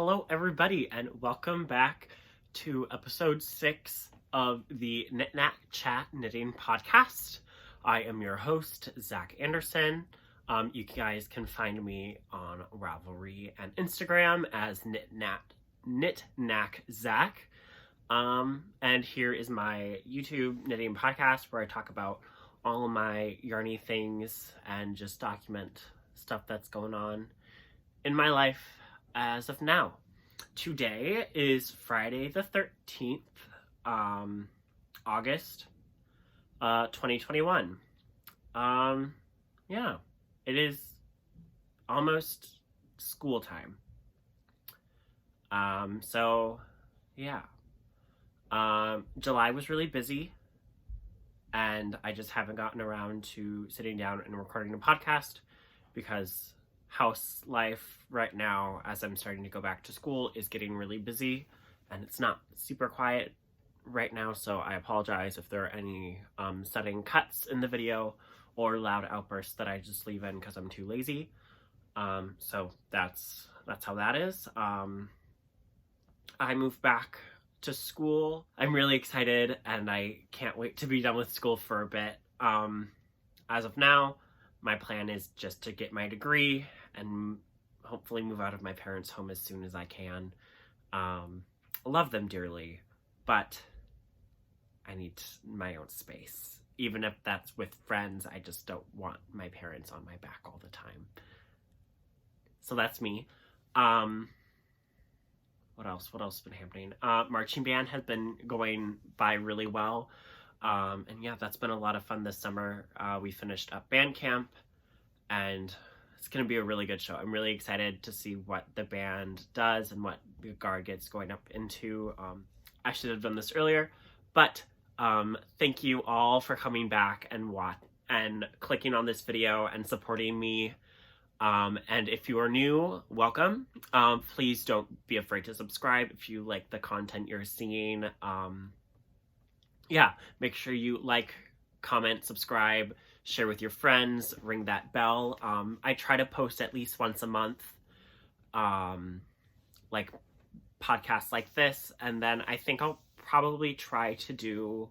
Hello everybody and welcome back to episode 6 of the KnitKnackChat knitting podcast. I am your host, Zach Anderson. You guys can find me on Ravelry and Instagram as KnitKnackZach. And here is my YouTube knitting podcast where I talk about all of my yarny things and just document stuff that's going on in my life as of now. Today is Friday the 13th, August, 2021. Yeah, it is almost school time. July was really busy, and I just haven't gotten around to sitting down and recording a podcast because house life right now, as I'm starting to go back to school, is getting really busy, and it's not super quiet right now, so I apologize if there are any sudden cuts in the video or loud outbursts that I just leave in because I'm too lazy. So that's how that is. I moved back to school. I'm really excited, and I can't wait to be done with school for a bit. As of now, my plan is just to get my degree and hopefully move out of my parents' home as soon as I can. I love them dearly, but I need my own space. Even if that's with friends, I just don't want my parents on my back all the time. So that's me. What else has been happening? Marching band has been going by really well. And yeah, that's been a lot of fun this summer. We finished up band camp, and it's going to be a really good show. I'm really excited to see what the band does and what the guard gets going up into. I should have done this earlier, but thank you all for coming back and clicking on this video and supporting me. And if you are new, welcome. Please don't be afraid to subscribe if you like the content you're seeing. Yeah, make sure you like, comment, subscribe, share with your friends, ring that bell. I try to post at least once a month, like podcasts like this, and then I think I'll probably try to do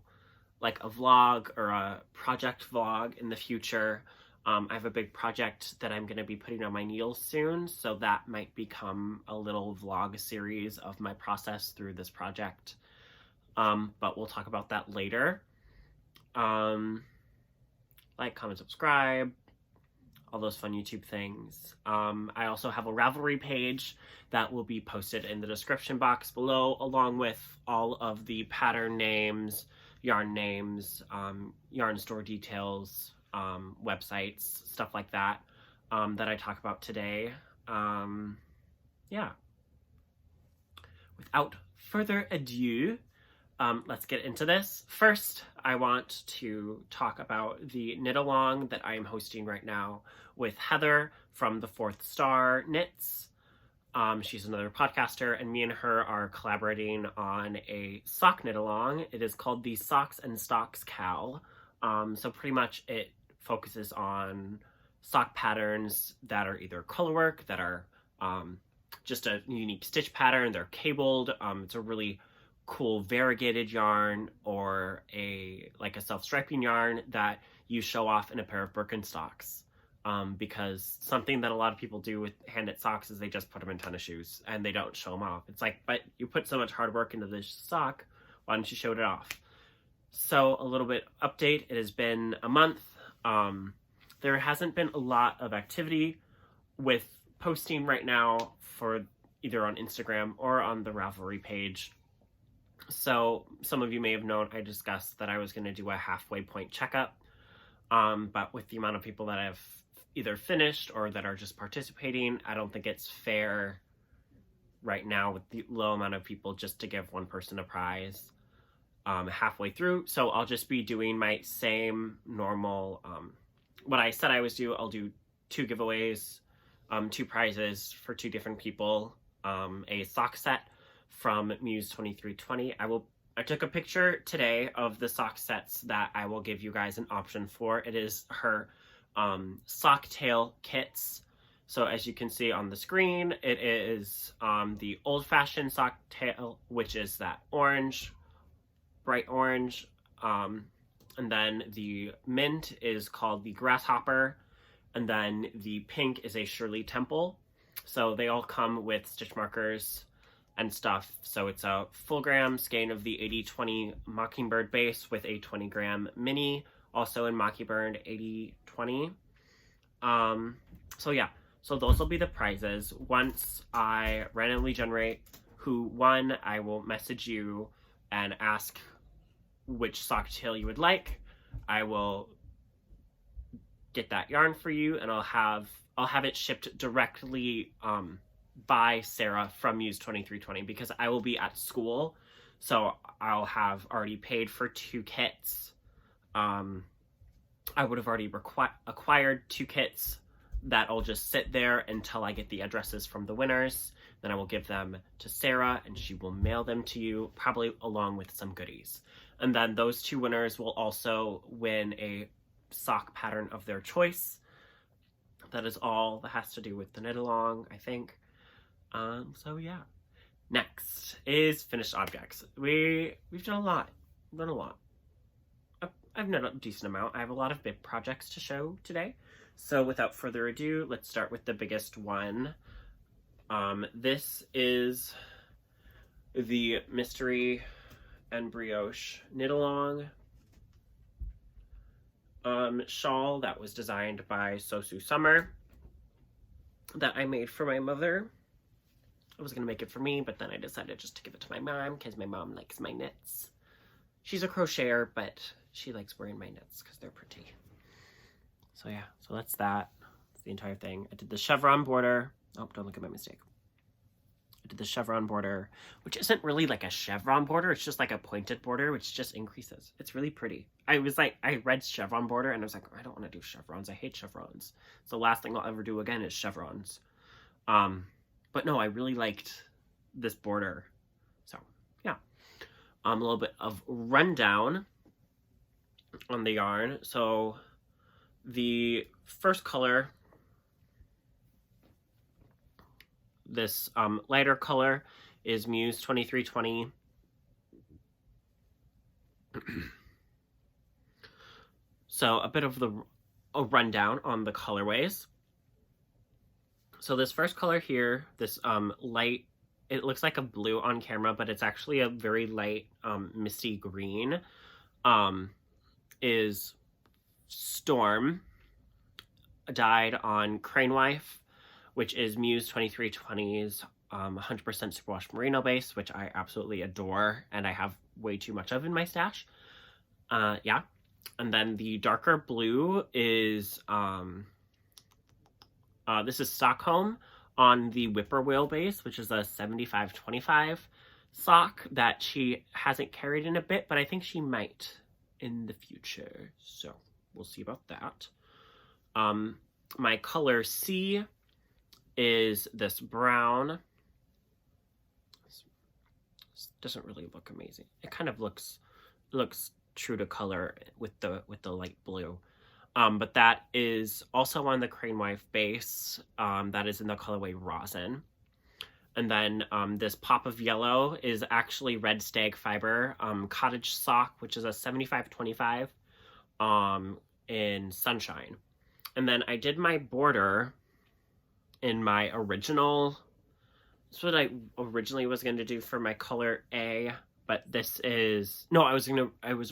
like a vlog or a project vlog in the future. I have a big project that I'm going to be putting on my needles soon, so that might become a little vlog series of my process through this project. But we'll talk about that later. Like, comment, subscribe, all those fun YouTube things. I also have a Ravelry page that will be posted in the description box below, along with all of the pattern names, yarn names, yarn store details, websites, stuff like that, that I talk about today. Yeah. Without further ado, let's get into this. First, I want to talk about the knit along that I am hosting right now with Heather from the Fourth Star Knits. She's another podcaster, and me and her are collaborating on a sock knit along. It is called the Socks and Stocks KAL. So pretty much it focuses on sock patterns that are either colorwork, that are just a unique stitch pattern, they're cabled. It's a really cool variegated yarn, or a self-striping yarn that you show off in a pair of Birkenstocks. Because something that a lot of people do with hand knit socks is they just put them in tennis shoes and they don't show them off. It's like, but you put so much hard work into this sock, why don't you show it off? So a little bit update, it has been a month. There hasn't been a lot of activity with posting right now for either on Instagram or on the Ravelry page. So some of you may have known I discussed that I was going to do a halfway point checkup, but with the amount of people that have either finished or that are just participating, I don't think it's fair right now with the low amount of people just to give one person a prize halfway through. So I'll just be doing my same normal, what I said I was do. I'll do 2 giveaways, 2 prizes for 2 different people, a sock set from Muse 2320. I took a picture today of the sock sets that I will give you guys an option for. It is her sock tail kits. So as you can see on the screen, it is the old-fashioned sock tail, which is that orange, bright orange. And then the mint is called the grasshopper. And then the pink is a Shirley Temple. So they all come with stitch markers and stuff. So it's a full gram skein of the 80-20 Mockingbird base with a 20-gram mini, also in Mockingbird 80-20. So yeah, so those will be the prizes. Once I randomly generate who won, I will message you and ask which sock tail you would like. I will get that yarn for you, and I'll have it shipped directly by Sarah from Muse 2320, because I will be at school, so I'll have already paid for 2 kits. I would have already acquired 2 kits that'll just sit there until I get the addresses from the winners. Then I will give them to Sarah, and she will mail them to you, probably along with some goodies. And then those 2 winners will also win a sock pattern of their choice. That is all that has to do with the knit along, I think. So yeah. Next is finished objects. We've done a lot. I've knit a decent amount. I have a lot of big projects to show today. So without further ado, let's start with the biggest one. This is the Mystery and Brioche knit along shawl that was designed by Sosu Summer, that I made for my mother. I was gonna make it for me, but then I decided just to give it to my mom because my mom likes my knits. She's a crocheter, but she likes wearing my knits because they're pretty. So yeah, so that's that. That's the entire thing. I did the chevron border. Oh, don't look at my mistake. I did the chevron border, which isn't really like a chevron border. It's just like a pointed border, which just increases. It's really pretty. I read chevron border and I was like, I don't want to do chevrons. I hate chevrons. So the last thing I'll ever do again is chevrons. But no, I really liked this border. So yeah. A little bit of rundown on the yarn. So the first color, this lighter color, is Muse 2320. So a bit of a rundown on the colorways. So this first color here, this light, it looks like a blue on camera, but it's actually a very light misty green, is Storm, dyed on Crane Wife, which is Muse 2320's 100% superwash merino base, which I absolutely adore, and I have way too much of in my stash. Yeah. And then the darker blue is, this is Stockholm on the Whippoorwill base, which is a 75-25 sock that she hasn't carried in a bit, but I think she might in the future. So we'll see about that. My color C is this brown. This doesn't really look amazing. It kind of looks true to color with the light blue. But that is also on the Crane Wife base. That is in the colorway Rosin. And then this pop of yellow is actually Red Stag Fiber Cottage Sock, which is a 75-25 in Sunshine. And then I did my border in my original. This is what I originally was going to do for my color A, but this is, no, I was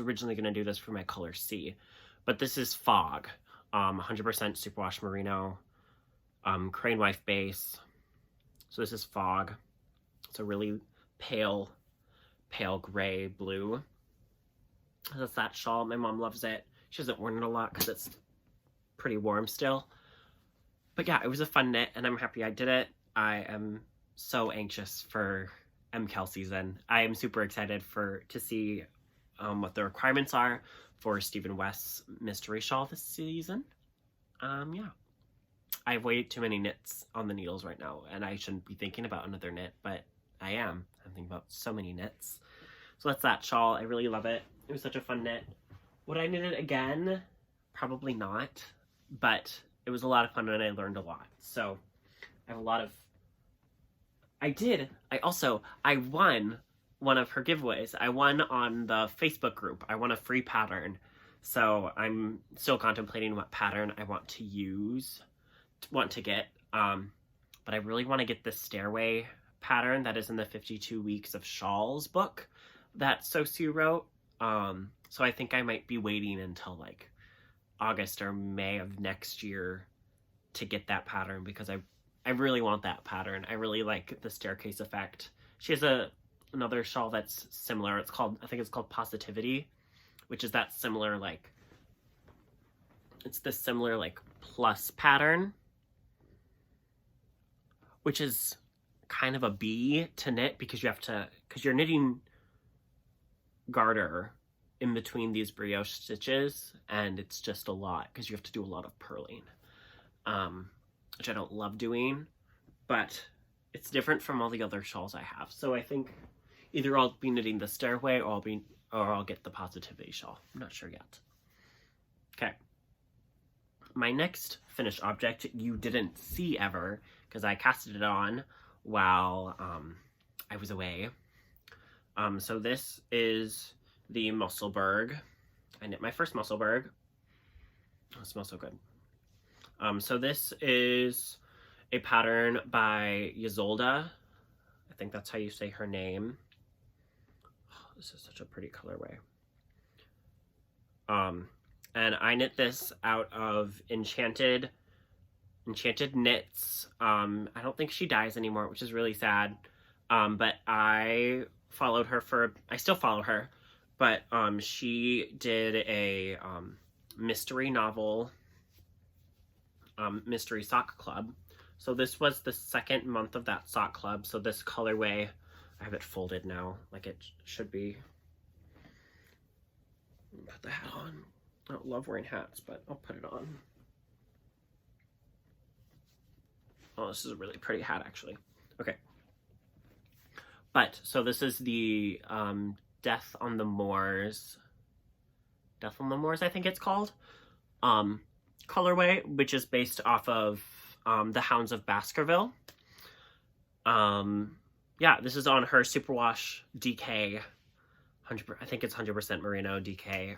originally going to do this for my color C, but this is Fog, 100% superwash merino, Crane Wife base. So this is Fog. It's a really pale gray blue. That's that shawl. My mom loves it. She hasn't worn it a lot because it's pretty warm still. But yeah, it was a fun knit, and I'm happy I did it. I am so anxious for MKAL season. I am super excited to see what the requirements are for Stephen West's mystery shawl this season. Yeah. I have way too many knits on the needles right now, and I shouldn't be thinking about another knit, but I am. I'm thinking about so many knits. So that's that shawl. I really love it. It was such a fun knit. Would I knit it again? Probably not, but it was a lot of fun and I learned a lot. So I have a lot of, I won one of her giveaways. I won on the Facebook group. I won a free pattern. So I'm still contemplating what pattern I want to get. But I really want to get the stairway pattern that is in the 52 Weeks of Shawls book that Sosu wrote. So I think I might be waiting until like August or May of next year to get that pattern, because I really want that pattern. I really like the staircase effect. She has another shawl that's similar. I think it's called Positivity, which is that similar, like, it's this similar like plus pattern, which is kind of a B to knit because you're knitting garter in between these brioche stitches, and it's just a lot because you have to do a lot of purling, which I don't love doing, but it's different from all the other shawls I have. So I think either I'll be knitting the stairway or I'll get the Positivity shawl. I'm not sure yet. Okay. My next finished object you didn't see ever because I casted it on while I was away. So this is the Musselburgh. I knit my first Musselburgh. Oh, it smells so good. So this is a pattern by Ysolda. I think that's how you say her name. Oh, this is such a pretty colorway. And I knit this out of Enchanted Knits. I don't think she dies anymore, which is really sad. But I still follow her, but she did a mystery novel, mystery sock club. So this was the second month of that sock club. So this colorway, I have it folded now, like it should be. Put the hat on. I don't love wearing hats, but I'll put it on. Oh, this is a really pretty hat, actually. Okay. But, so this is the Death on the Moors, I think it's called, colorway, which is based off of the Hounds of Baskerville. Yeah, this is on her Superwash DK, I think it's 100% Merino DK.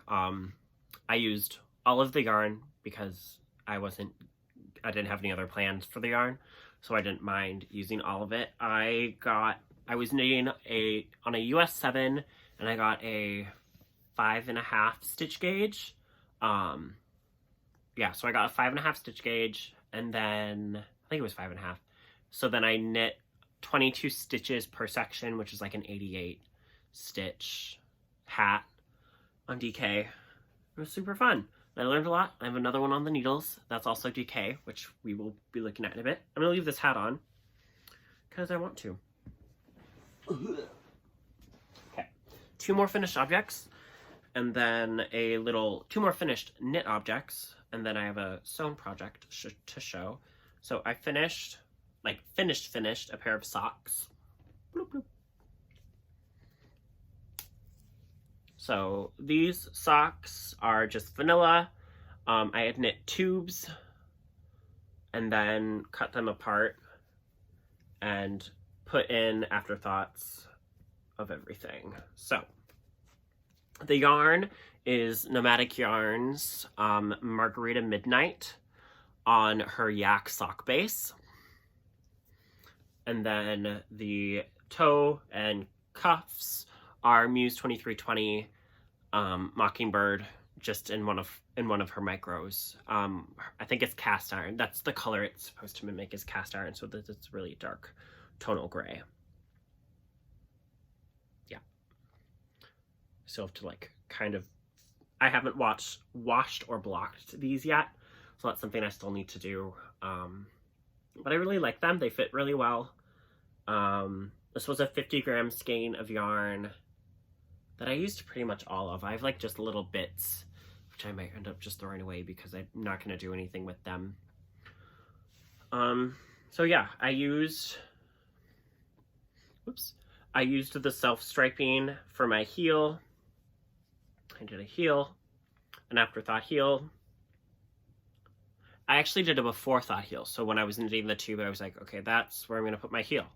I used all of the yarn because I didn't have any other plans for the yarn, so I didn't mind using all of it. I was knitting on a US 7, and I got a 5.5 stitch gauge. Yeah, so I got a 5.5 stitch gauge, and then I think it was 5.5. So then I knit 22 stitches per section, which is like an 88 stitch hat on DK. It was super fun. I learned a lot. I have another one on the needles. That's also DK, which we will be looking at in a bit. I'm going to leave this hat on because I want to. Okay. 2 more finished objects, and then two more finished knit objects, and then I have a sewn project to show. So I finished a pair of socks. Bloop, bloop. So these socks are just vanilla. I had knit tubes and then cut them apart and put in afterthoughts of everything. So the yarn is Nomadic Yarns Margarita Midnight on her yak sock base. And then the toe and cuffs are Muse 2320 Mockingbird, just in one of her micros. I think it's cast iron. That's the color it's supposed to mimic, is cast iron, so that it's really dark tonal gray. Yeah. So I have to like kind of, I haven't washed or blocked these yet, so that's something I still need to do. But I really like them. They fit really well. This was a 50-gram skein of yarn that I used pretty much all of. I have like just little bits, which I might end up just throwing away because I'm not going to do anything with them. So yeah, I used the self-striping for my heel. I did a heel, an afterthought heel, I actually did a before thought heel. So when I was knitting the tube, I was like, okay, that's where I'm going to put my heel.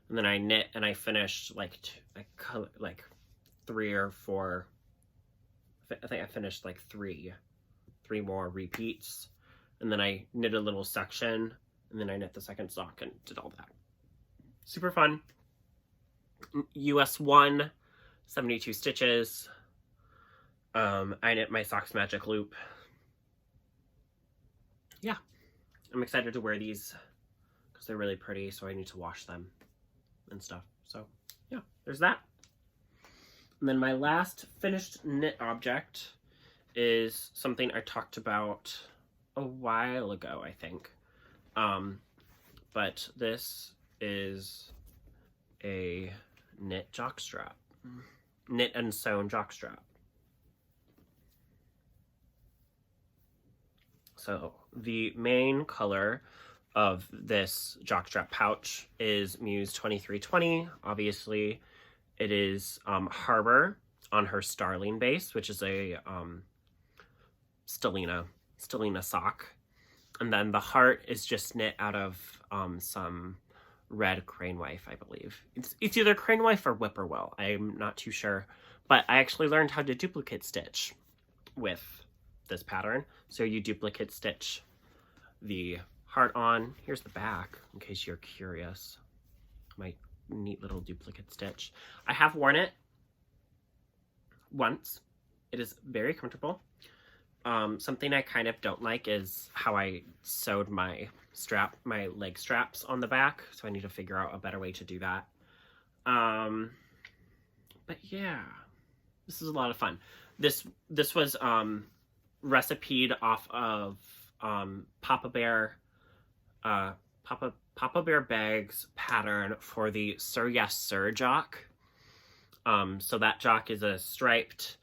And then I knit and I finished like 3 or 4. I think I finished like 3 more repeats. And then I knit a little section, and then I knit the second sock and did all that. Super fun. US 1, 72 stitches. I knit my socks magic loop. Yeah, I'm excited to wear these because they're really pretty, so I need to wash them and stuff. So yeah, there's that. And then my last finished knit object is something I talked about a while ago, I think. But this is a knit jockstrap. Knit and sewn jockstrap. So the main color of this jockstrap pouch is Muse 2320. Obviously, it is Harbor on her Starling base, which is a Stellina sock. And then the heart is just knit out of some red crane wife, I believe. It's either crane wife or whippoorwill. I'm not too sure. But I actually learned how to duplicate stitch with this pattern. So you duplicate stitch the heart on. Here's the back, in case you're curious. My neat little duplicate stitch. I have worn it once. It is very comfortable. Something I kind of don't like is how I sewed my leg straps on the back. So I need to figure out a better way to do that. But yeah, this is a lot of fun. This was recipeed off of PapaBearKnits pattern for the Sir Yes Sir jock. So that jock is a striped,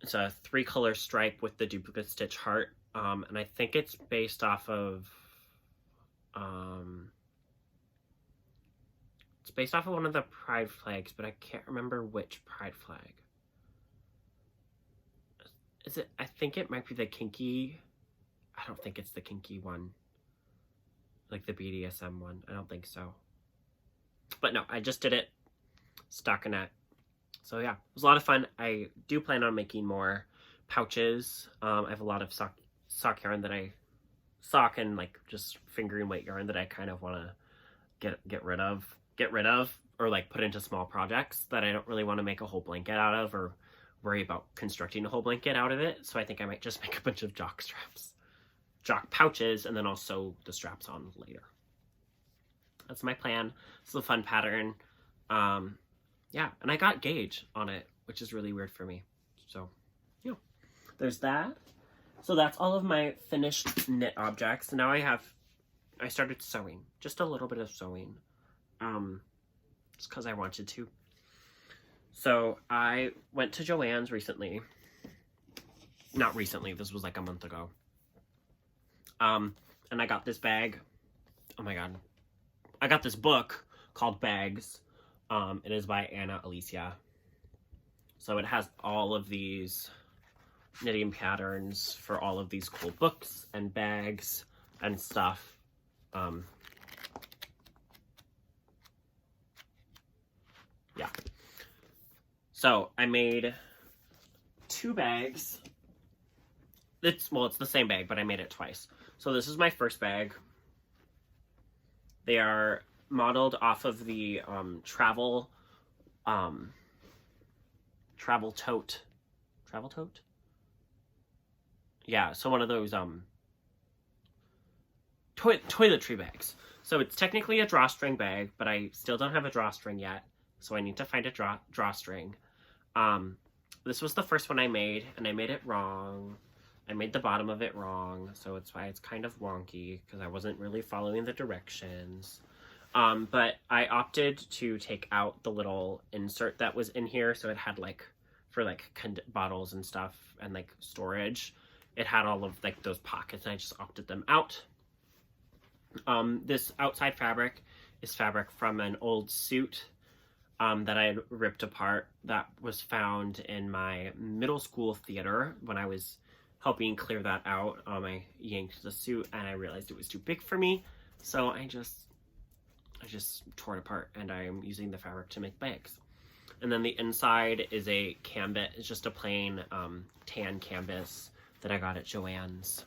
it's a 3-color stripe with the duplicate stitch heart. And I think it's based off of one of the pride flags, but I can't remember which pride flag. Is it? I think it might be the kinky. I don't think it's the kinky one. Like the BDSM one. I don't think so. But no, I just did it stockinette. So yeah, it was a lot of fun. I do plan on making more pouches. I have a lot of sock yarn that sock and like just fingering weight yarn that I kind of want to get rid of, or like put into small projects that I don't really want to make a whole blanket out of, or worry about constructing a whole blanket out of it. So I think I might just make a bunch of jock pouches, and then I'll sew the straps on later. That's my plan. It's a fun pattern. Yeah, and I got gauge on it, which is really weird for me. So, yeah, there's that. So that's all of my finished knit objects. Now I started sewing, just a little bit of sewing, just because I wanted to. So I went to Joann's recently. Not recently, this was like a month ago. And I got this bag. Oh my god. I got this book called Bags. It is by Anna Alicia. So it has all of these knitting patterns for all of these cool books and bags and stuff. Yeah. So I made 2 bags. It's the same bag, but I made it twice. So this is my first bag. They are modeled off of the travel tote. Travel tote? Yeah, so one of those toiletry bags. So it's technically a drawstring bag, but I still don't have a drawstring yet, so I need to find a drawstring. This was the first one I made, and I made it wrong. I made the bottom of it wrong, so it's why it's kind of wonky, because I wasn't really following the directions. But I opted to take out the little insert that was in here, so it had like, for like bottles and stuff, and like storage, it had all of like those pockets, and I just opted them out. This outside fabric is fabric from an old suit that I had ripped apart that was found in my middle school theater when I was helping clear that out. I yanked the suit and I realized it was too big for me, so I just tore it apart, and I'm using the fabric to make bags. And then the inside is a canvas. It's just a plain tan canvas that I got at Joann's.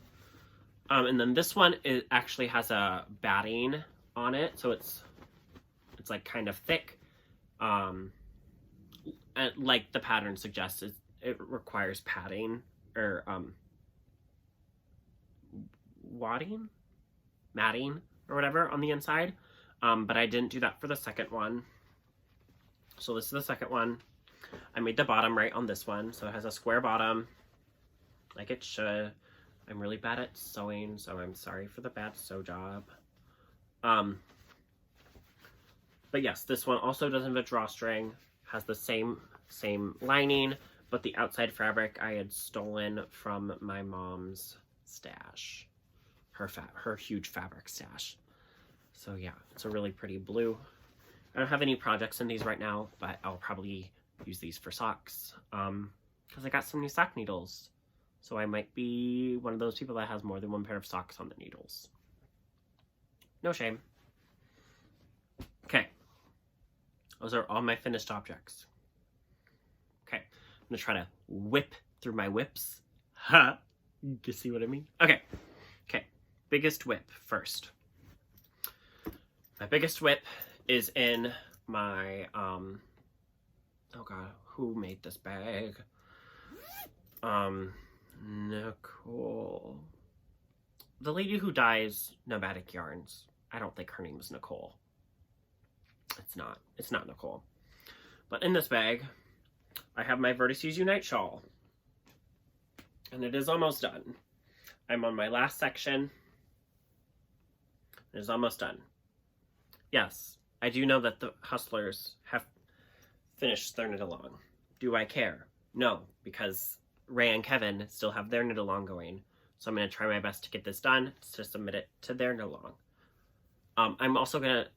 And then this one actually has a batting on it, so it's like kind of thick. And like the pattern suggests, it requires padding or matting or whatever on the inside. But I didn't do that for the second one. So this is the second one. I made the bottom right on this one, so it has a square bottom, like it should. I'm really bad at sewing, so I'm sorry for the bad sew job. But yes, this one also doesn't have a drawstring, has the same lining, but the outside fabric I had stolen from my mom's stash, her huge fabric stash. So yeah, it's a really pretty blue. I don't have any projects in these right now, but I'll probably use these for socks, because I got some new sock needles. So I might be one of those people that has more than one pair of socks on the needles. No shame. Okay. Those are all my finished objects. Okay. I'm going to try to whip through my whips. Ha! You see what I mean? Okay. Okay. Biggest whip first. My biggest whip is in my, oh god, who made this bag? Nicole. The lady who dyes nomadic yarns. I don't think her name is Nicole. It's not Nicole. But in this bag, I have my Vertices Unite shawl. And it is almost done. I'm on my last section. It is almost done. Yes, I do know that the Hustlers have finished their knit along. Do I care? No, because Ray and Kevin still have their knit along going. So I'm going to try my best to get this done to submit it to their knit along. I'm also going to,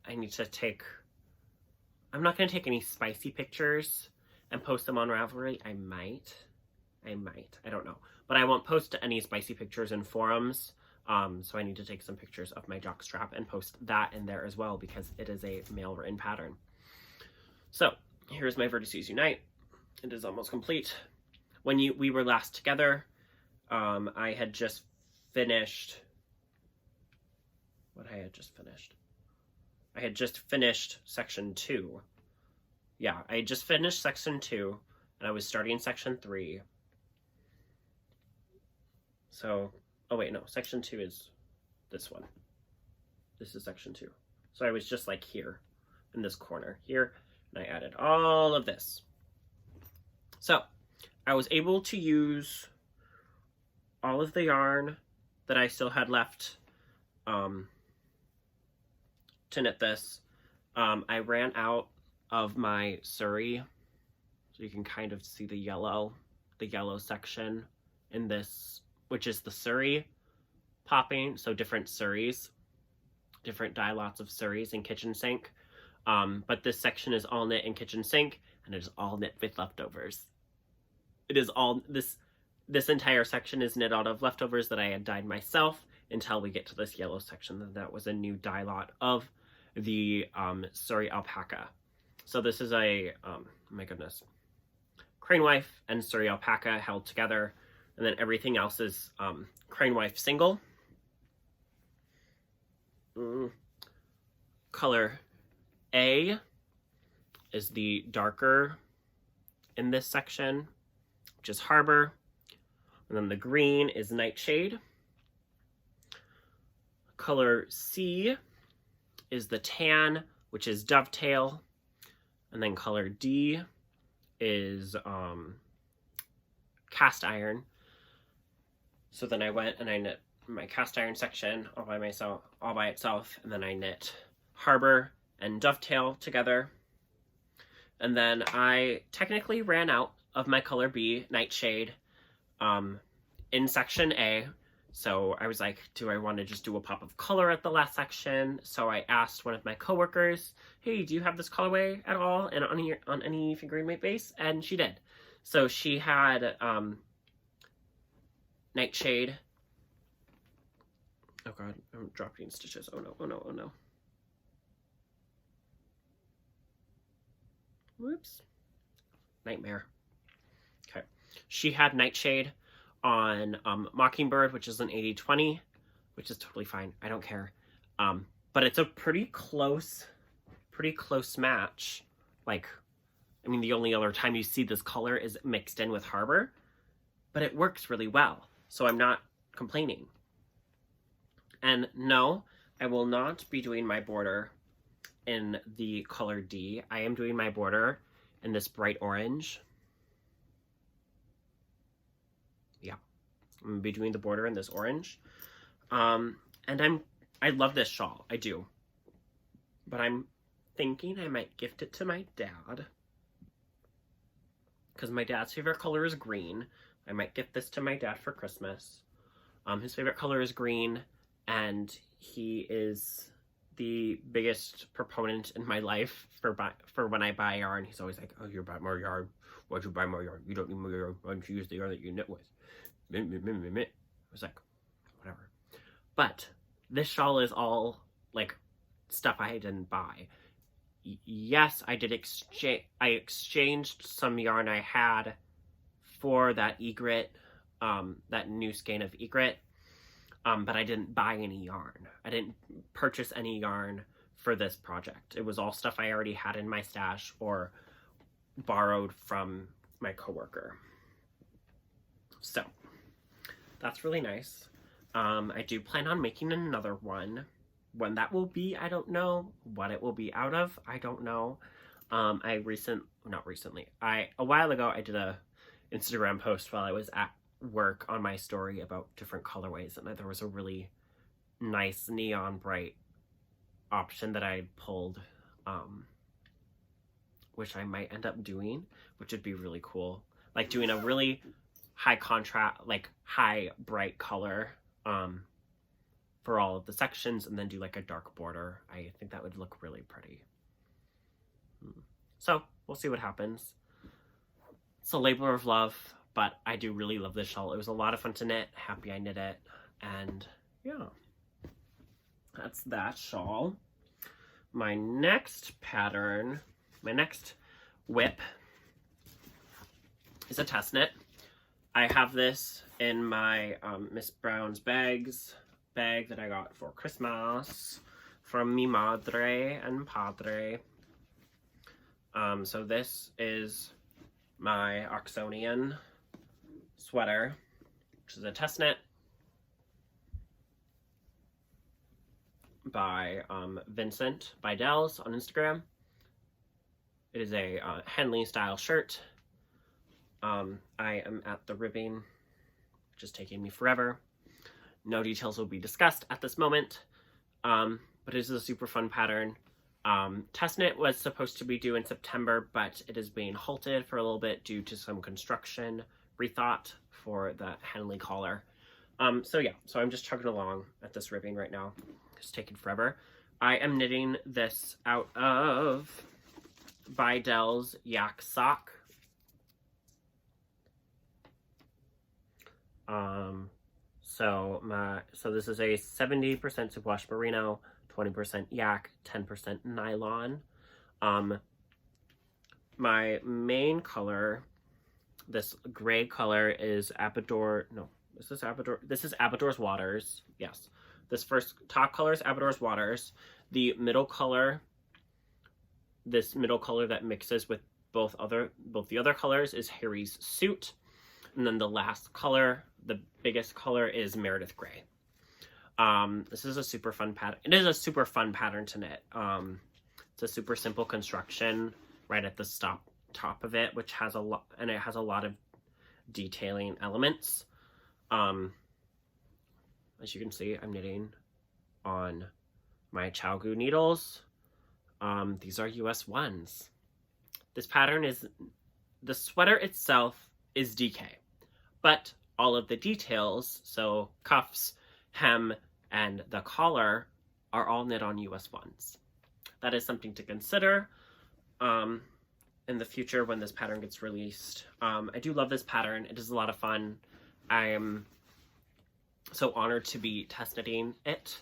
I'm not going to take any spicy pictures and post them on Ravelry. I might, I don't know. But I won't post any spicy pictures in forums. So I need to take some pictures of my jockstrap and post that in there as well, because it is a mail written pattern. So here's my Vertices Unite. It is almost complete. When we were last together, I had just finished what I had just finished. I had just finished section 2. Yeah, I had just finished section 2, and I was starting section 3. So, oh wait, no, section 2 is this one. This is section 2. So I was just like here, in this corner here, and I added all of this. So, I was able to use all of the yarn that I still had left to knit this. I ran out of my Surrey, so you can kind of see the yellow section in this, which is the Surrey popping, so different Surreys, different dye lots of Surreys in kitchen sink. But this section is all knit in kitchen sink, and it is all knit with leftovers. It is all, this entire section is knit out of leftovers that I had dyed myself until we get to this yellow section. That was a new dye lot of the Surrey alpaca. So this is a, oh my goodness, crane wife and Surrey alpaca held together, and then everything else is crane wife single. Color A is the darker in this section, which is Harbor, and then the green is Nightshade. Color C is the tan, which is Dovetail, and then color D is Cast Iron. So then I went and I knit my cast iron section all by itself, and then I knit Harbor and Dovetail together. And then I technically ran out of my color B, Nightshade, in section A. So I was like, do I want to just do a pop of color at the last section? So I asked one of my coworkers, hey, do you have this colorway at all and on any figurine weight base? And she did. So she had Nightshade. Oh god, I'm dropping stitches. Oh no, oh no, oh no. Whoops. Nightmare. Okay. She had Nightshade on Mockingbird, which is an 80/20, which is totally fine. I don't care. But it's a pretty close match. Like, I mean, the only other time you see this color is mixed in with Harbor, but it works really well. So I'm not complaining. And no, I will not be doing my border in the color D. I am doing my border in this bright orange. Yeah, I'm gonna be doing the border in this orange. And I love this shawl, I do. But I'm thinking I might gift it to my dad. Because my dad's favorite color is green. I might gift this to my dad for Christmas. His favorite color is green, and he is the biggest proponent in my life for when I buy yarn. He's always like, oh, you buy more yarn. Why'd you buy more yarn? You don't need more yarn. Why don't you use the yarn that you knit with? I was like, whatever. But this shawl is all like stuff I didn't buy. Yes, I did I exchanged some yarn I had for that egret, that new skein of egret. But I didn't buy any yarn. I didn't purchase any yarn for this project. It was all stuff I already had in my stash or borrowed from my coworker. So that's really nice. I do plan on making another one. When that will be, I don't know. What it will be out of, I don't know. A while ago, I did a Instagram post while I was at work on my story about different colorways, and there was a really nice neon bright option that I pulled, which I might end up doing, which would be really cool. Like doing a really high contrast, like high bright color for all of the sections, and then do like a dark border. I think that would look really pretty. So we'll see what happens. It's a labor of love, but I do really love this shawl. It was a lot of fun to knit. Happy I knit it. And yeah, that's that shawl. My next pattern, my next whip is a test knit. I have this in my Miss Brown's Bags bag that I got for Christmas from mi madre and padre. So this is my Oxonian sweater, which is a test knit by Vincent ByDelz on Instagram. It is a Henley style shirt. I am at the ribbing, which is taking me forever. No details will be discussed at this moment, but it is a super fun pattern. Test knit was supposed to be due in September, but it is being halted for a little bit due to some construction rethought for the Henley collar. So yeah, so I'm just chugging along at this ribbing right now. It's taking forever. I am knitting this out of ByDelz Yak Sock. So this is a 70% superwash merino, 20% yak, 10% nylon. My main color, this gray color, is this is Abador's Waters. Yes. This first top color is Abador's Waters. The middle color, this middle color that mixes with both the other colors, is Harry's Suit. And then the last color, the biggest color, is Meredith Grey. This is a super fun pattern. It is a super fun pattern to knit. It's a super simple construction right at the top of it, which has a lot, and it has a lot of detailing elements. As you can see, I'm knitting on my Chowgu needles. These are US 1s. This pattern is, the sweater itself is DK, but all of the details, so cuffs, hem, and the collar, are all knit on US 1s. That is something to consider in the future when this pattern gets released. I do love this pattern. It is a lot of fun. I'm So honored to be test knitting it.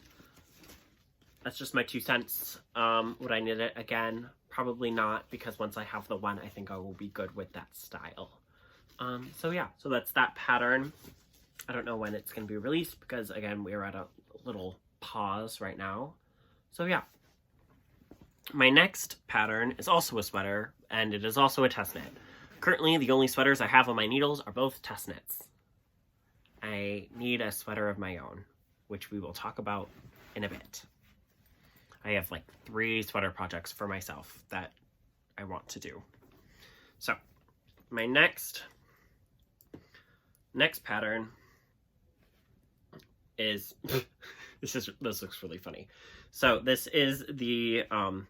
That's just my 2 cents. Would I knit it again? Probably not, because once I have the one, I think I will be good with that style. So yeah, so that's that pattern. I don't know when it's going to be released because, again, we're at a little pause right now. So yeah. My next pattern is also a sweater, and it is also a test knit. Currently, the only sweaters I have on my needles are both test knits. I need a sweater of my own, which we will talk about in a bit. I have like 3 sweater projects for myself that I want to do. So, my next pattern is, this looks really funny. So this is the, I'm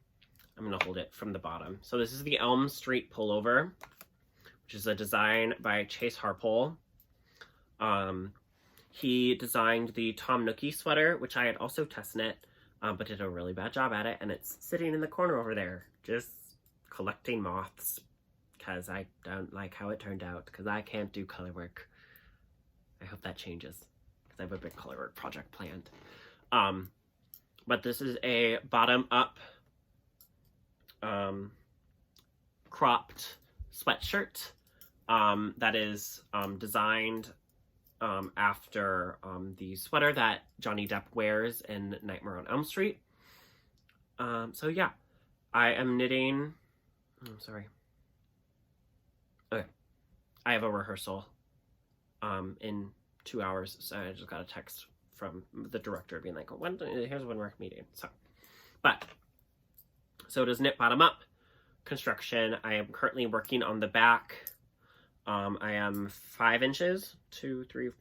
gonna hold it from the bottom. So this is the Elm Street Pullover, which is a design by Chase Harpole. He designed the Tom Nookie sweater, which I had also test knit, but did a really bad job at it, and it's sitting in the corner over there, just collecting moths, because I don't like how it turned out, because I can't do color work. I hope that changes, because I have a big color work project planned. But this is a bottom-up cropped sweatshirt that is designed after the sweater that Johnny Depp wears in Nightmare on Elm Street. So yeah, I am knitting, I'm sorry. Okay, I have a rehearsal in 2 hours, so I just got a text from the director being like, here's when we're meeting. So it is knit bottom up construction. I am currently working on the back. I am 5 inches,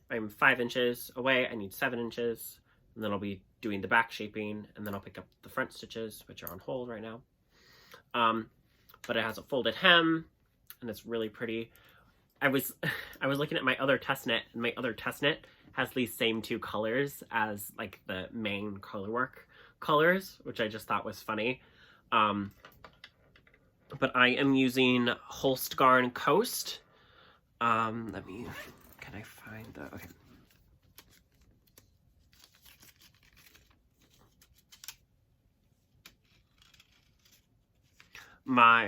I'm 5 inches away. I need 7 inches, and then I'll be doing the back shaping, and then I'll pick up the front stitches, which are on hold right now. But it has a folded hem, and it's really pretty. I was looking at my other test knit, and my other test knit has these same 2 colors as like the main colorwork colors, which I just thought was funny. But I am using Holstgarn Coast. Can I find the,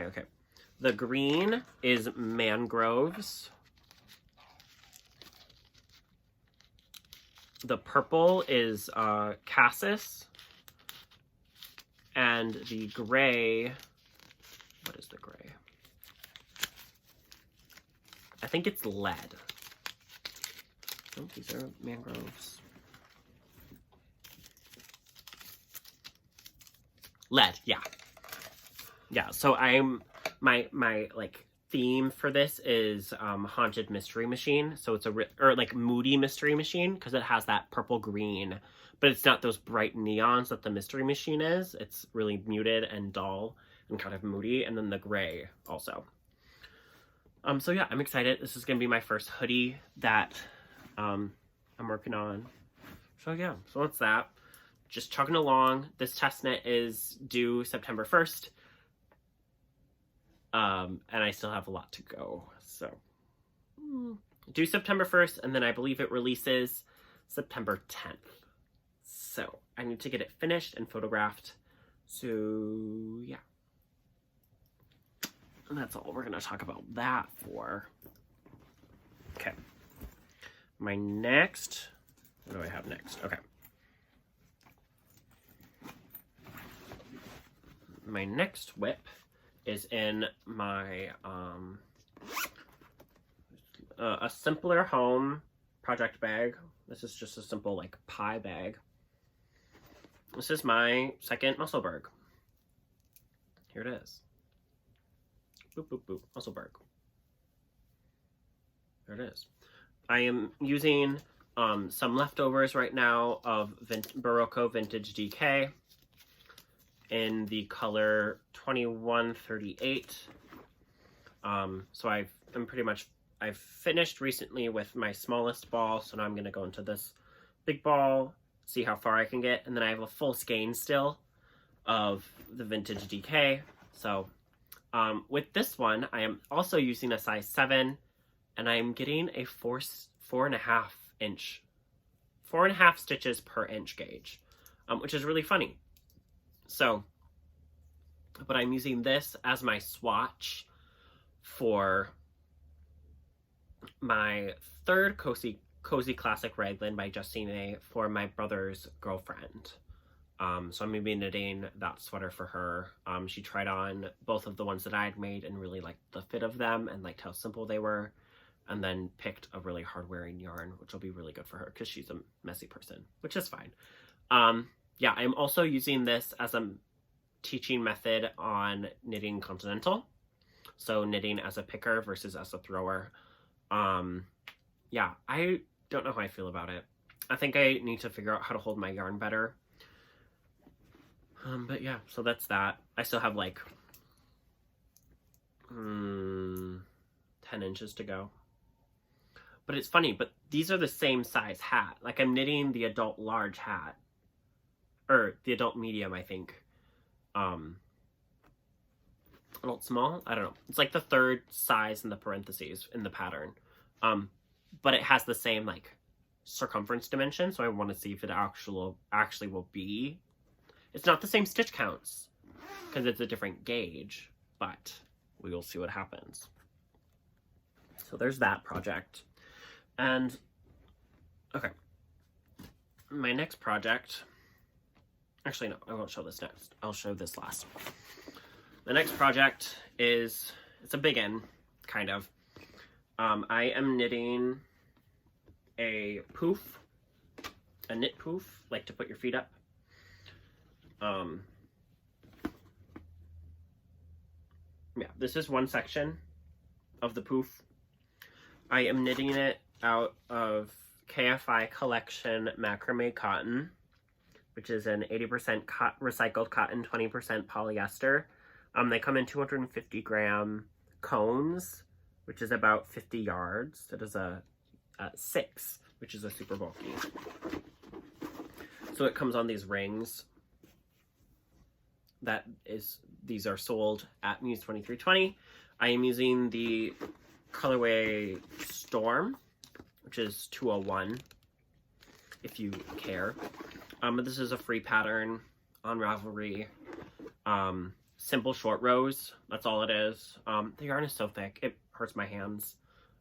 okay. The green is Mangroves. The purple is Cassis. And the gray, what is the gray? I think it's Lead. Oh, these are Mangroves. Lead, yeah. Yeah, so my like theme for this is Haunted Mystery Machine. So it's or like Moody Mystery Machine, because it has that purple green, but it's not those bright neons that the Mystery Machine is. It's really muted and dull and kind of moody, and then the gray also. So yeah, I'm excited. This is gonna be my first hoodie that I'm working on. So yeah, so that's that. Just chugging along. This test knit is due September 1st. And I still have a lot to go, so due September 1st, and then I believe it releases September 10th. So I need to get it finished and photographed. So yeah, and that's all we're gonna talk about that for. Okay, my next, what do I have next? Okay, my next whip is in my a simpler home project bag. This is just a simple like pie bag. This is my second Musselburgh. Here it is. Boop boop boop, Musselburgh. There it is. I am using some leftovers right now of Barocco Vintage DK in the color 2138. So I've finished recently with my smallest ball, so now I'm going to go into this big ball, see how far I can get, and then I have a full skein still of the Vintage DK. So with this one, I am also using a size 7, and I'm getting a 4.5 inch 4.5 stitches per inch gauge, which is really funny. So, but I'm using this as my swatch for my third Cozy Classic Raglan by Justine A for my brother's girlfriend. So I'm going to be knitting that sweater for her. She tried on both of the ones that I had made and really liked the fit of them and liked how simple they were, and then picked a really hard wearing yarn, which will be really good for her because she's a messy person, which is fine. Yeah, I'm also using this as a teaching method on knitting continental. So knitting as a picker versus as a thrower. Yeah, I don't know how I feel about it. I think I need to figure out how to hold my yarn better. But yeah, so that's that. I still have like 10 inches to go. But it's funny, but these are the same size hat. Like I'm knitting the adult large hat. Or the adult medium, I think. Adult small? I don't know. It's like the third size in the parentheses in the pattern. But it has the same like circumference dimension, so I want to see if it actually will be. It's not the same stitch counts because it's a different gauge, but we will see what happens. So there's that project. And okay, my next project, actually no, I won't show this next. I'll show this last. The next project is, it's a big one, kind of. I am knitting a Pouf, a knit Pouf, like to put your feet up. Yeah, this is one section of the Pouf. I am knitting it out of KFI Collection Macrame Cotton, which is an 80% recycled cotton, 20% polyester. They come in 250 gram cones, which is about 50 yards. That is a 6, which is a super bulky. So it comes on these rings. These are sold at Muse 2320. I am using the colorway Storm, which is 201, if you care. But this is a free pattern on Ravelry. Simple short rows, that's all it is. The yarn is so thick, it hurts my hands.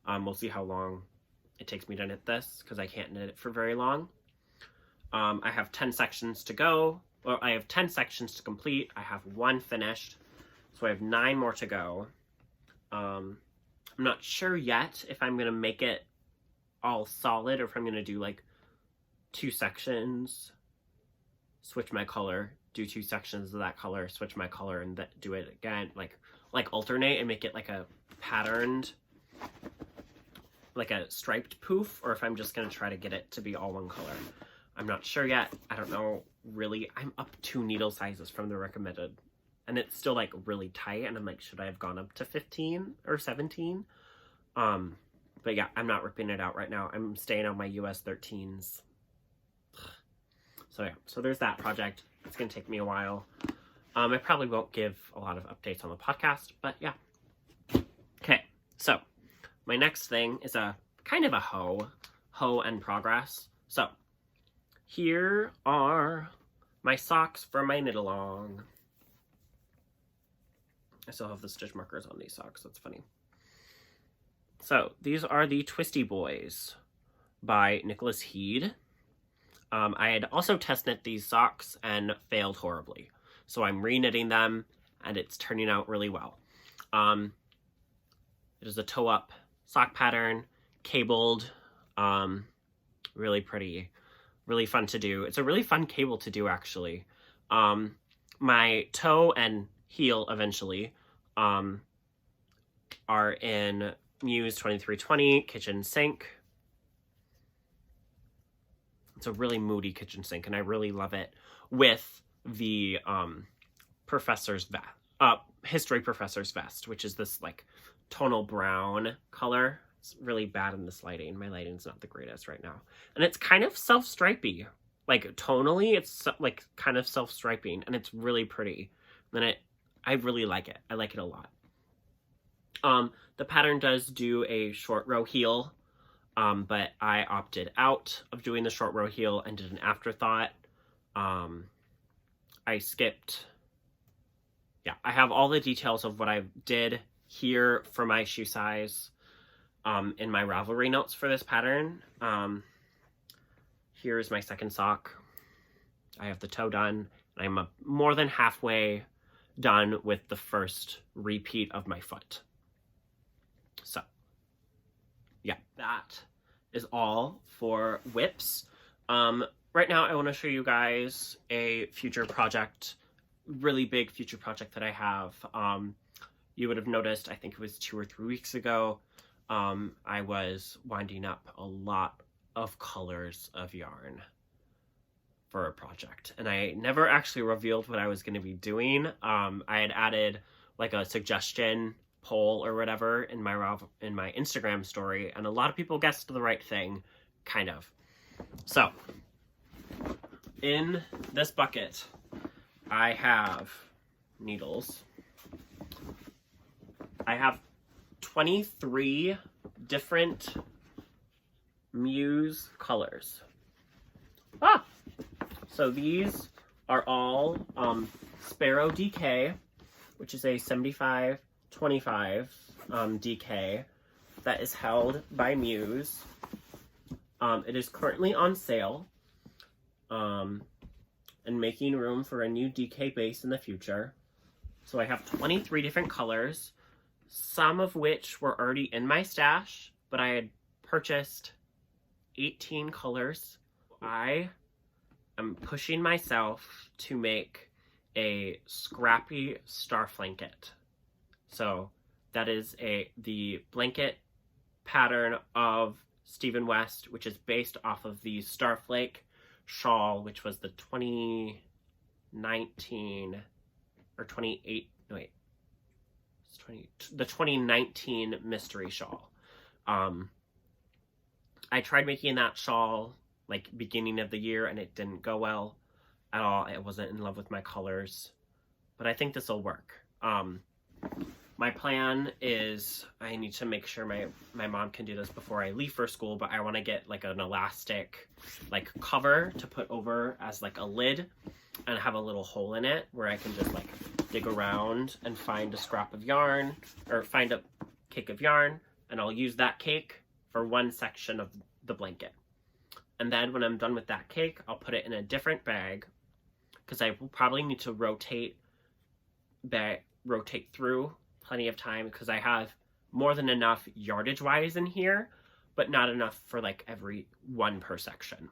We'll see how long it takes me to knit this, because I can't knit it for very long. I have 10 sections to go. Well, I have 10 sections to complete. I have 1 finished, so I have 9 more to go. I'm not sure yet if I'm going to make it all solid or if I'm going to do like 2 sections, switch my color, do 2 sections of that color, switch my color, and do it again, like alternate and make it like a patterned, like a striped Pouf, or if I'm just going to try to get it to be all one color. I'm not sure yet. I don't know, really. I'm up 2 needle sizes from the recommended, and it's still like really tight, and I'm like, should I have gone up to 15 or 17? But yeah, I'm not ripping it out right now. I'm staying on my US 13s. So yeah, so there's that project. It's going to take me a while. I probably won't give a lot of updates on the podcast, but yeah. Okay, so my next thing is a kind of a hoe in progress. So here are my socks for my knit along. I still have the stitch markers on these socks. That's funny. So these are the Twisty Boys by Niklas Heed. I had also test knit these socks and failed horribly. So I'm re-knitting them and it's turning out really well. It is a toe up sock pattern, cabled, really pretty, really fun to do. It's a really fun cable to do actually. My toe and heel eventually are in Muse 2320 kitchen sink. It's a really moody kitchen sink, and I really love it with the professor's vest, history professor's vest, which is this like tonal brown color. It's really bad in this lighting. My lighting's not the greatest right now, and it's kind of self-stripy. Like tonally, it's like kind of self-striping, and it's really pretty. And I really like it. I like it a lot. The pattern does do a short row heel. but I opted out of doing the short row heel and did an afterthought. I skipped, yeah, I have all the details of what I did here for my shoe size in my Ravelry notes for this pattern. Here's my second sock. I have the toe done. I'm more than halfway done with the first repeat of my foot. So, yeah, that is all for whips. Right now I want to show you guys a future project, really big future project that I have. You would have noticed, I think it was 2 or 3 weeks ago, I was winding up a lot of colors of yarn for a project, and I never actually revealed what I was going to be doing. I had added like a suggestion poll or whatever in my Instagram story, and a lot of people guessed the right thing, kind of. So in this bucket I have needles. I have 23 different Muse colors. So these are all Sparrow DK, which is a 75-25 DK that is held by Muse. It is currently on sale and making room for a new DK base in the future. So I have 23 different colors, some of which were already in my stash, but I had purchased 18 colors. I am pushing myself to make a Scrappy Starflanket. So that is the blanket pattern of Stephen West, which is based off of the Starflake shawl, which was the 2019 or 28, no wait, it's the 2019 mystery shawl. I tried making that shawl like beginning of the year and it didn't go well at all. I wasn't in love with my colors, but I think this will work. My plan is I need to make sure my mom can do this before I leave for school, but I want to get like an elastic like cover to put over as like a lid and have a little hole in it where I can just like dig around and find a scrap of yarn or find a cake of yarn, and I'll use that cake for one section of the blanket. And then when I'm done with that cake, I'll put it in a different bag because I will probably need to rotate through plenty of time because I have more than enough yardage wise in here, but not enough for like every one per section.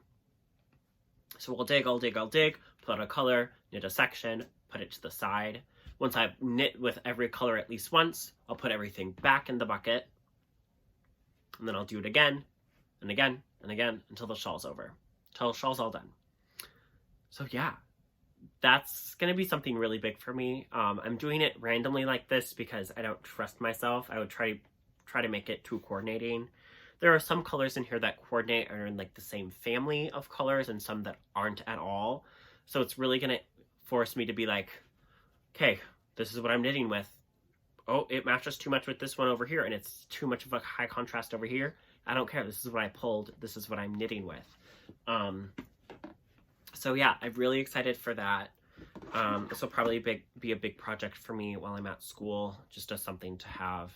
So I'll dig, put out a color, knit a section, put it to the side. Once I've knit with every color at least once, I'll put everything back in the bucket, and then I'll do it again and again and again until the shawl's over, until the shawl's all done. So yeah, that's gonna be something really big for me. I'm doing it randomly like this because I don't trust myself. I would try to make it too coordinating. There are some colors in here that coordinate are in like the same family of colors and some that aren't at all. So it's really gonna force me to be like, okay, this is what I'm knitting with. Oh, it matches too much with this one over here and it's too much of a high contrast over here. I don't care. This is what I pulled. This is what I'm knitting with. So yeah, I'm really excited for that. This will probably be a big project for me while I'm at school, just as something to have.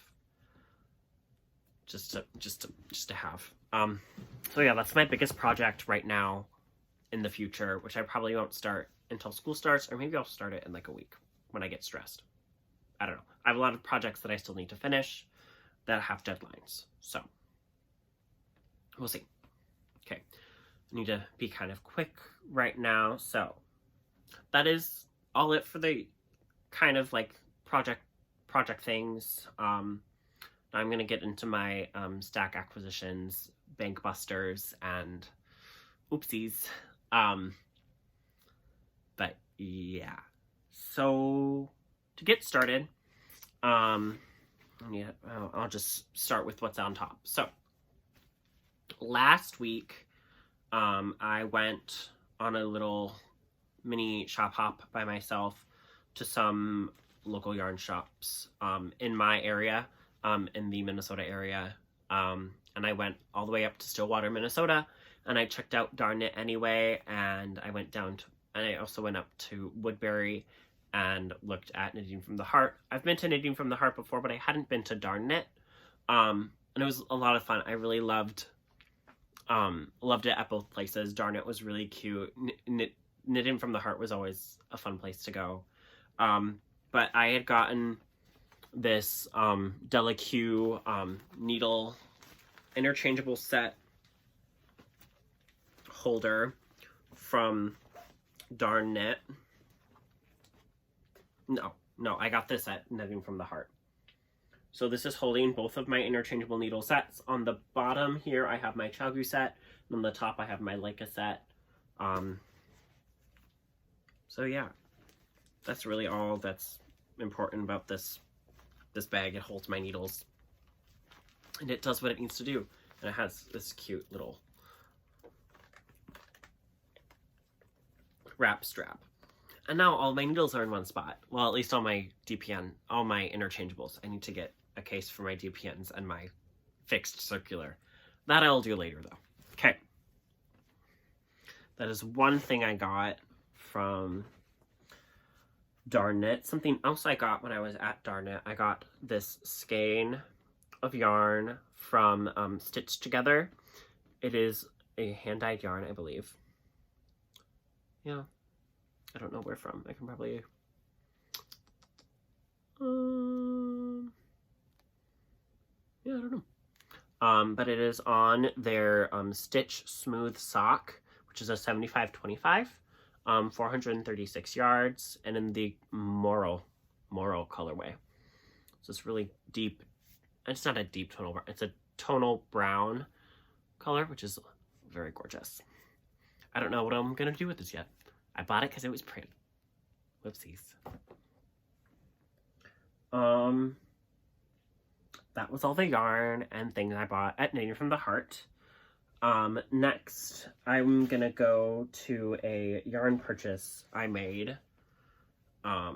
Just to have. So yeah, that's my biggest project right now in the future, which I probably won't start until school starts, or maybe I'll start it in like a week when I get stressed. I don't know. I have a lot of projects that I still need to finish that have deadlines, so we'll see. Okay, I need to be kind of quick right now, so that is all it for the kind of like project things. Now I'm gonna get into my stack acquisitions, bank busters, and oopsies. But yeah, so to get started, I'll just start with what's on top. So last week, I went on a little mini shop hop by myself to some local yarn shops in my area, in the Minnesota area, and and I went all the way up to Stillwater, Minnesota, and I checked out Darn Knit anyway, and I went down to, and I also went up to Woodbury and looked at Knitting from the Heart. I've been to Knitting from the Heart before, but I hadn't been to Darn Knit, and it was a lot of fun. I really loved it at both places. Darn Knit was really cute. Knitting from the Heart was always a fun place to go. But I had gotten this Delaque needle interchangeable set holder from Darn Knit. No, I got this at Knitting from the Heart. So this is holding both of my interchangeable needle sets. On the bottom here, I have my Chagu set, and on the top, I have my Leica set. So yeah, that's really all that's important about this bag. It holds my needles, and it does what it needs to do. And it has this cute little wrap strap. And now all my needles are in one spot. Well, at least all my DPN, all my interchangeables. I need to get a case for my DPNs and my fixed circular. That I'll do later, though. Okay. That is one thing I got from Darn Knit. Something else I got when I was at Darn Knit, I got this skein of yarn from Stitched Together. It is a hand-dyed yarn, I believe. Yeah. I don't know where from. I can probably... yeah, I don't know. But it is on their Stitch Smooth Sock, which is a 75-25, 436 yards, and in the Moral colorway. So it's really deep. It's not a deep tonal brown. It's a tonal brown color, which is very gorgeous. I don't know what I'm going to do with this yet. I bought it because it was pretty. Whoopsies. That was all the yarn and things I bought at Knitting from the Heart. Next, I'm gonna go to a yarn purchase I made. A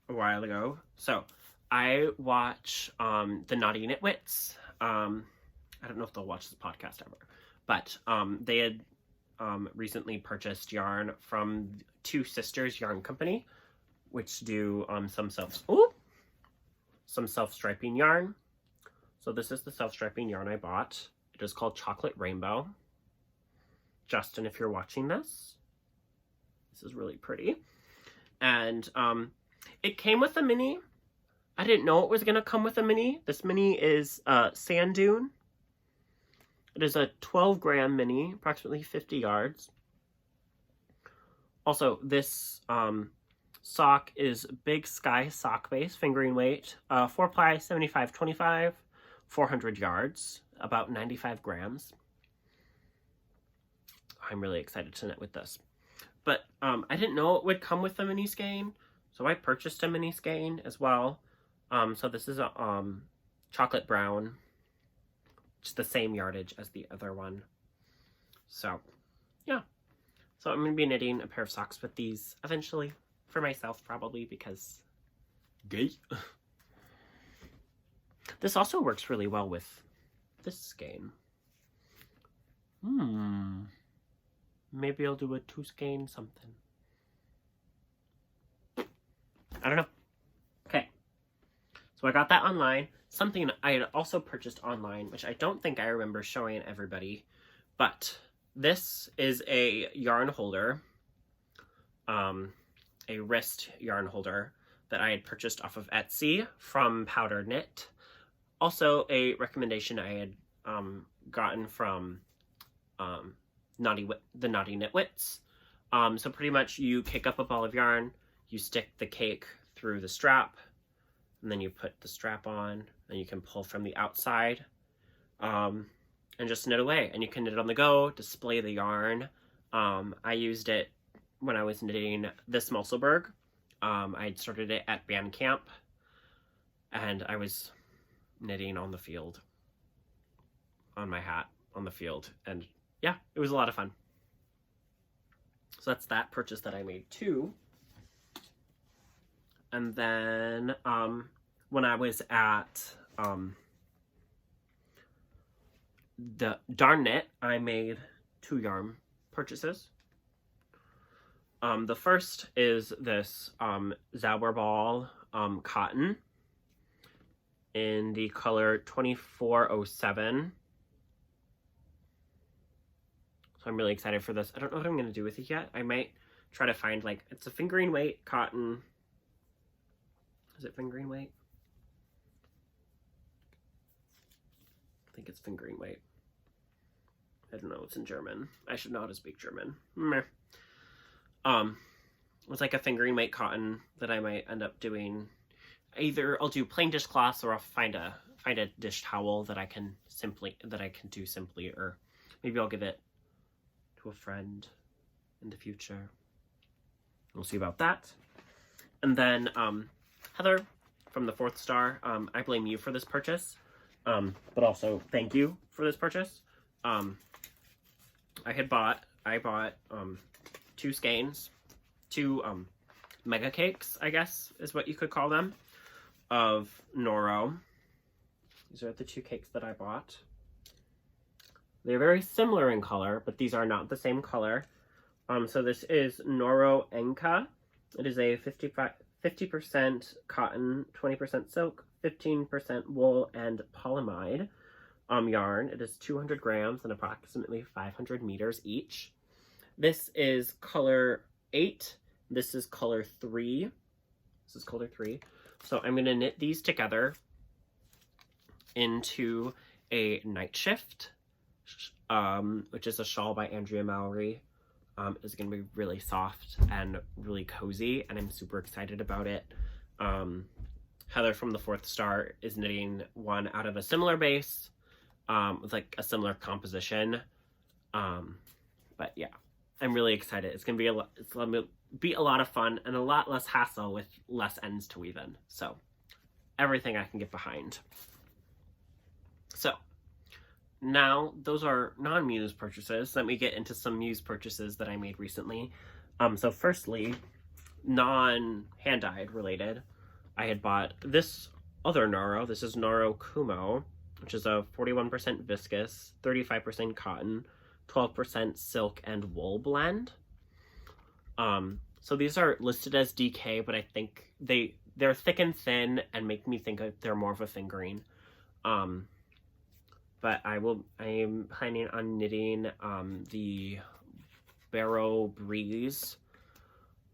while ago. So, I watch the Naughty Knitwits. I don't know if they'll watch this podcast ever. But they had recently purchased yarn from Two Sisters Yarn Company, which do some self-striping yarn. So this is the self-striping yarn I bought. It is called Chocolate Rainbow. Justin, if you're watching this, this is really pretty. And it came with a mini. I didn't know it was going to come with a mini. This mini is Sand Dune. It is a 12-gram mini, approximately 50 yards. Also, this sock is Big Sky sock base, fingering weight, 4-ply, 75-25, 400 yards, about 95 grams. I'm really excited to knit with this. But I didn't know it would come with a mini skein, so I purchased a mini skein as well. So this is a chocolate brown. It's the same yardage as the other one. So, yeah. So I'm going to be knitting a pair of socks with these eventually. For myself, probably, because gay. This also works really well with this skein. Maybe I'll do a 2-skein something. I don't know. Okay. So I got that online. Something I had also purchased online, which I don't think I remember showing everybody, but this is a yarn holder, a wrist yarn holder that I had purchased off of Etsy from PowderKnit. Also a recommendation I had gotten from the Naughty Knitwits. So pretty much you kick up a ball of yarn, you stick the cake through the strap, and then you put the strap on, and you can pull from the outside, and just knit away. And you can knit on the go, display the yarn. I used it when I was knitting this Musselburgh. I started it at band camp, and I was knitting on the field, on my hat, on the field, and yeah, it was a lot of fun. So that's that purchase that I made too. And then when I was at the Darn Knit, I made 2 yarn purchases. The first is this Zuaberball Cotton in the color 2407. So I'm really excited for this. I don't know what I'm going to do with it yet. I might try to find, like, it's a fingering weight cotton. Is it fingering weight? I think it's fingering weight. I don't know. It's in German. I should know how to speak German. Meh. It's like a fingering weight cotton that I might end up doing. Either I'll do plain dishcloths, or I'll find a dish towel that I can do simply, or maybe I'll give it to a friend in the future. We'll see about that. And then Heather from the 4th Star, I blame you for this purchase, but also thank you for this purchase. I bought 2 skeins, 2 mega cakes, I guess is what you could call them, of Noro. These are the 2 cakes that I bought. They're very similar in color, but these are not the same color. So this is Noro Enka. It is a 50% cotton, 20% silk, 15% wool, and polyamide yarn. It is 200 grams and approximately 500 meters each. This is color 8. This is color 3. This is color 3. So I'm going to knit these together into a night shift, which is a shawl by Andrea Mallory. It's going to be really soft and really cozy, and I'm super excited about it. Heather from the 4th Star is knitting one out of a similar base, with like a similar composition. But yeah, I'm really excited. It's going to be a lot of fun and a lot less hassle with less ends to weave in. So everything I can get behind. So now those are non-Muse purchases. Let me get into some Muse purchases that I made recently. So firstly, non-hand-dyed related, I had bought this other Noro. This is Noro Kumo, which is a 41% viscose, 35% cotton, 12% silk and wool blend. So these are listed as DK, but I think they're thick and thin and make me think they're more of a fingering. But I am planning on knitting the Barrow Breeze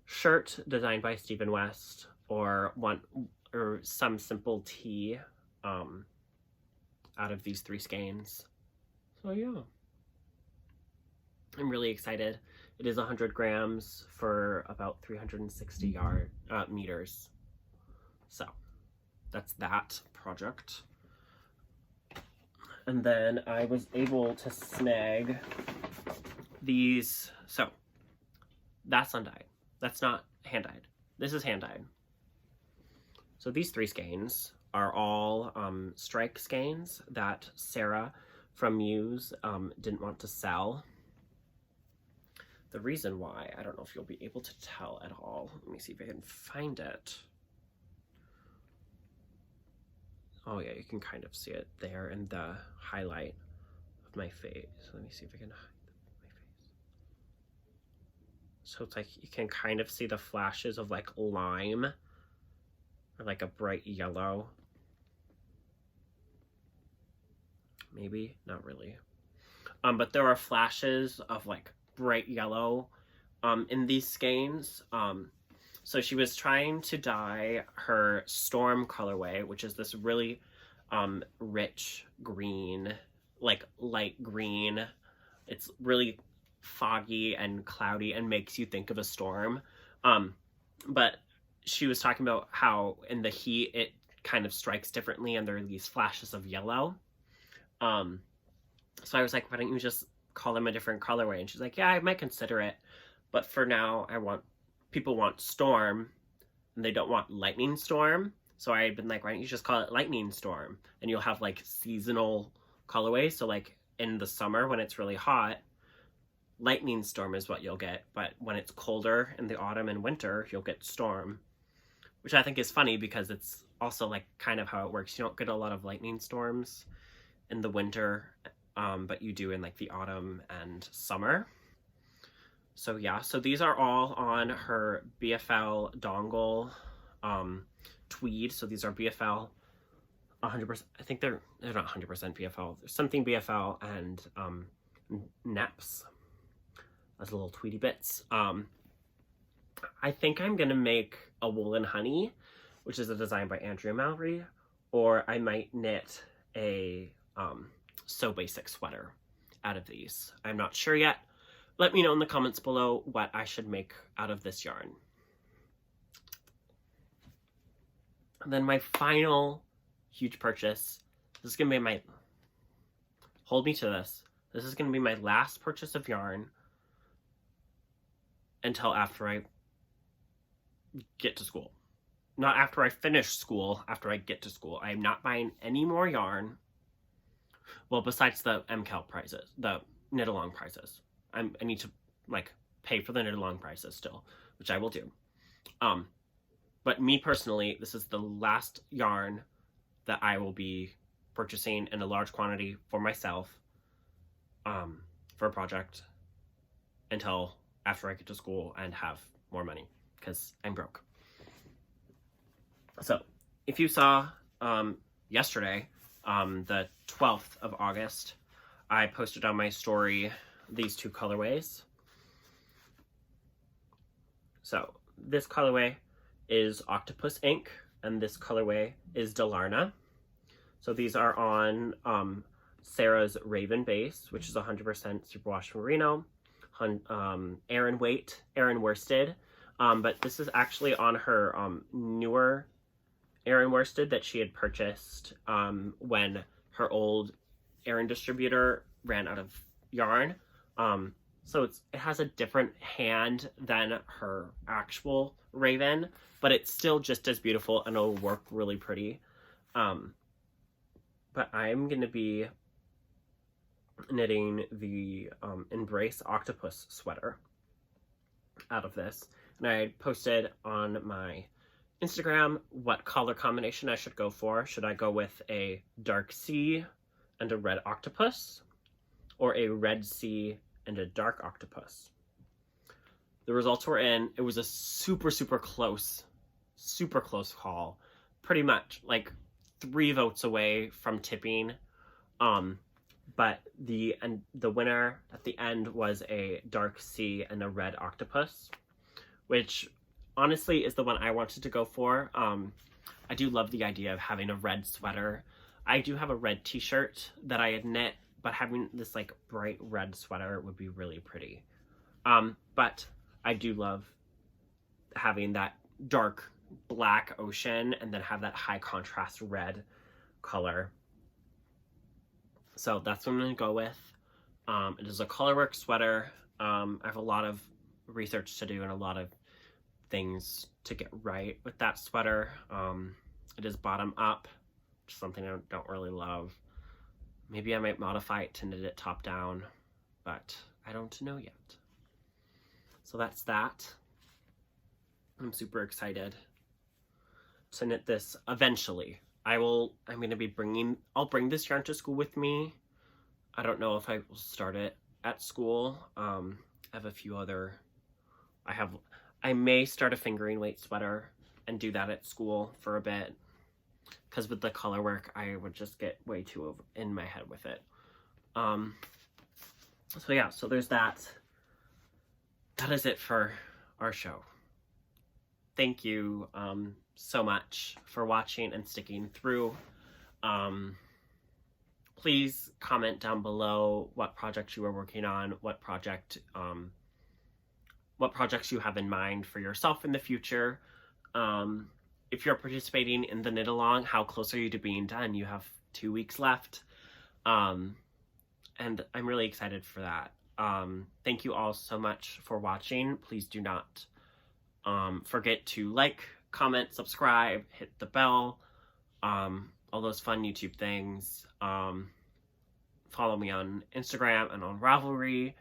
shirt designed by Stephen West, or some simple tee out of these 3 skeins. So yeah, I'm really excited. It is 100 grams for about 360 meters. So that's that project. And then I was able to snag these. So that's undyed. That's not hand-dyed. This is hand-dyed. So these 3 skeins are all strike skeins that Sarah from Muse didn't want to sell. The reason why, I don't know if you'll be able to tell at all. Let me see if I can find it. Oh yeah, you can kind of see it there in the highlight of my face. Let me see if I can hide my face. So it's like you can kind of see the flashes of like lime or like a bright yellow. Maybe, not really. But there are flashes of like bright yellow in these skeins. So she was trying to dye her Storm colorway, which is this really rich green, like light green. It's really foggy and cloudy and makes you think of a storm. But she was talking about how in the heat it kind of strikes differently and there are these flashes of yellow. So I was like, why don't you just call them a different colorway? And she's like, yeah, I might consider it, but for now people want Storm and they don't want Lightning Storm. So I had been like, why don't you just call it Lightning Storm, and you'll have like seasonal colorways. So like in the summer when it's really hot, Lightning Storm is what you'll get, but when it's colder in the autumn and winter, you'll get Storm, which I think is funny because it's also like kind of how it works. You don't get a lot of lightning storms in the winter, but you do in like the autumn and summer. So yeah, so these are all on her BFL dongle tweed. So these are BFL 100%. I think they're not 100% BFL. There's something BFL and neps as little tweedy bits. I think I'm gonna make a woolen honey, which is a design by Andrea Mallory, or I might knit a So Basic sweater out of these. I'm not sure yet. Let me know in the comments below what I should make out of this yarn. And then my final huge purchase, this is gonna be my, hold me to this, this is gonna be my last purchase of yarn until after I get to school. Not after I finish school, after I get to school. I am not buying any more yarn. Well, besides the MKAL prices, the knit along prices. I need to like pay for the knit along prices still, which I will do. But me personally, this is the last yarn that I will be purchasing in a large quantity for myself for a project until after I get to school and have more money, because I'm broke. So if you saw yesterday, the 12th of August, I posted on my story these two colorways. So this colorway is Octopus ink, and this colorway is Dalarna. So these are on Sarah's Raven base, which is 100% superwash merino, Aran worsted, but this is actually on her newer Aran worsted that she had purchased when her old Aran distributor ran out of yarn. So it has a different hand than her actual Raven, but it's still just as beautiful and it'll work really pretty. But I'm going to be knitting the Embrace Octopus sweater out of this. And I posted on my Instagram what color combination I should go for. Should I go with a dark sea and a red octopus, or a red sea and a dark octopus? The results were in. It was a super close call. Pretty much like 3 votes away from tipping. But the winner at the end was a dark sea and a red octopus, which honestly is the one I wanted to go for. I do love the idea of having a red sweater. I do have a red t-shirt that I had knit, but having this like bright red sweater would be really pretty. But I do love having that dark black ocean and then have that high contrast red color. So that's what I'm going to go with. It is a colorwork sweater. I have a lot of research to do and a lot of things to get right with that sweater. It is bottom up, which is something I don't really love. Maybe I might modify it to knit it top down, but I don't know yet. So that's that. I'm super excited to knit this eventually. I'm going to be I'll bring this yarn to school with me. I don't know if I will start it at school. I have a few other, I may start a fingering weight sweater and do that at school for a bit. Because with the color work, I would just get way too in my head with it. So yeah, so there's that. That is it for our show. Thank you so much for watching and sticking through. Please comment down below what projects you are working on, what projects you have in mind for yourself in the future. If you're participating in the knit along, how close are you to being done? You have 2 weeks left. And I'm really excited for that. Thank you all so much for watching. Please do not forget to like, comment, subscribe, hit the bell, all those fun YouTube things. Follow me on Instagram and on Ravelry.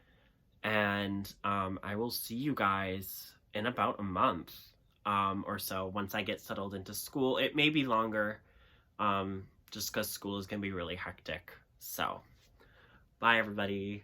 And I will see you guys in about a month. or so once I get settled into school. It may be longer, just because school is going to be really hectic. So, bye everybody.